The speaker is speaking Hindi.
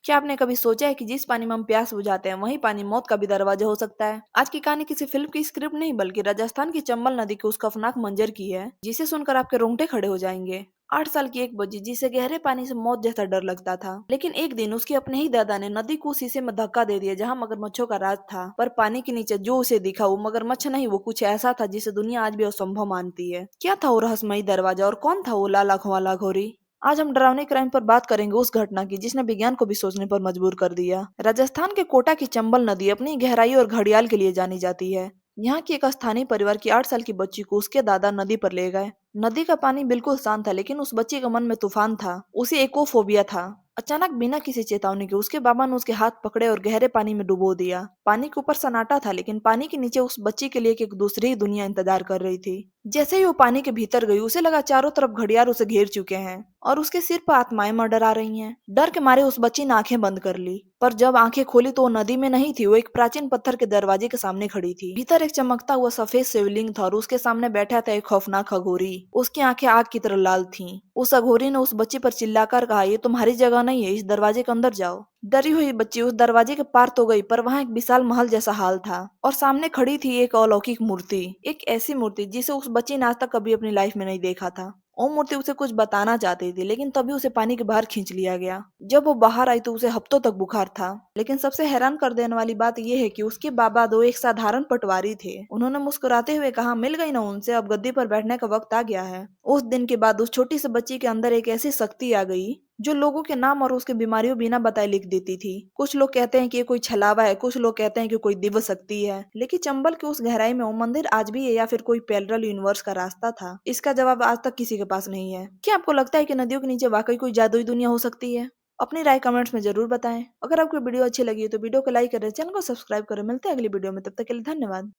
क्या आपने कभी सोचा है कि जिस पानी में हम प्यास बुझाते हैं वही पानी मौत का भी दरवाजा हो सकता है? आज की कहानी किसी फिल्म की स्क्रिप्ट नहीं बल्कि राजस्थान की चंबल नदी के उस खौफनाक मंजर की है, जिसे सुनकर आपके रोंगटे खड़े हो जाएंगे। 8 साल की एक बच्ची जिसे गहरे पानी से मौत जैसा डर लगता था, लेकिन एक दिन उसके अपने ही दादा ने नदी को शीशे में धक्का दे दिया जहाँ मगरमच्छों का राज था। पर पानी के नीचे जो उसे दिखा वो मगरमच्छ नहीं, वो कुछ ऐसा था जिसे दुनिया आज भी असंभव मानती है। क्या था वो रहस्यमयी दरवाजा और कौन था वो लाला खुआला घोरी? आज हम डरावनी क्राइम पर बात करेंगे, उस घटना की जिसने विज्ञान को भी सोचने पर मजबूर कर दिया। राजस्थान के कोटा की चंबल नदी अपनी गहराई और घड़ियाल के लिए जानी जाती है। यहाँ की एक स्थानीय परिवार की 8 साल की बच्ची को उसके दादा नदी पर ले गए। नदी का पानी बिल्कुल शांत था, लेकिन उस बच्ची के मन में तूफान था। उसे एक्वाफोबिया था। अचानक बिना किसी चेतावनी के उसके बाबा ने उसके हाथ पकड़े और गहरे पानी में डुबो दिया। पानी के ऊपर सन्नाटा था, लेकिन पानी के नीचे उस बच्ची के लिए एक दूसरी ही दुनिया इंतजार कर रही थी। जैसे ही वो पानी के भीतर गई, उसे लगा चारों तरफ घड़ियाल उसे घेर चुके हैं और उसके सिर पर आत्माएं मंडरा रही हैं। डर के मारे उस बच्ची ने आंखें बंद कर ली, पर जब आंखें खोली तो वो नदी में नहीं थी, वो एक प्राचीन पत्थर के दरवाजे के सामने खड़ी थी। भीतर एक चमकता हुआ सफेद शिवलिंग था और उसके सामने बैठा था एक खौफनाक अघोरी। उसकी आंखें आग की तरह लाल थीं। उस अघोरी ने उस बच्ची पर चिल्लाकर कहा, ये तुम्हारी जगह नहीं है, इस दरवाजे के अंदर जाओ। डरी हुई बच्ची उस दरवाजे के पार तो गई, पर वहां एक विशाल महल जैसा हाल था और सामने खड़ी थी एक अलौकिक मूर्ति। एक ऐसी मूर्ति जिसे उस बच्ची ने आज तक कभी अपनी लाइफ में नहीं देखा था। वो मूर्ति उसे कुछ बताना चाहती थी, लेकिन तभी उसे पानी के बाहर खींच लिया गया। जब वो बाहर आई तो उसे हफ्तों तक बुखार था। लेकिन सबसे हैरान कर देने वाली बात यह है कि उसके बाबा दो एक साधारण पटवारी थे। उन्होंने मुस्कुराते हुए कहा, मिल गई ना उनसे, अब गद्दी पर बैठने का वक्त आ गया है। उस दिन के बाद उस छोटी सी बच्ची के अंदर एक ऐसी शक्ति आ गई जो लोगों के नाम और उसके बीमारियों बिना बताए लिख देती थी। कुछ लोग कहते हैं कि ये कोई छलावा है, कुछ लोग कहते हैं कि कोई दिव्य शक्ति है, लेकिन चंबल के उस गहराई में वो मंदिर आज भी है या फिर कोई पैरेलल यूनिवर्स का रास्ता था, इसका जवाब आज तक किसी के पास नहीं है। क्या आपको लगता है कि नदियों के नीचे वाकई कोई जादुई दुनिया हो सकती है? अपनी राय कमेंट्स में जरूर बताएं। अगर आपको वीडियो अच्छी लगी है तो वीडियो को लाइक करें, चैनल को सब्सक्राइब करें। मिलते हैं अगली वीडियो में, तब तक के लिए धन्यवाद।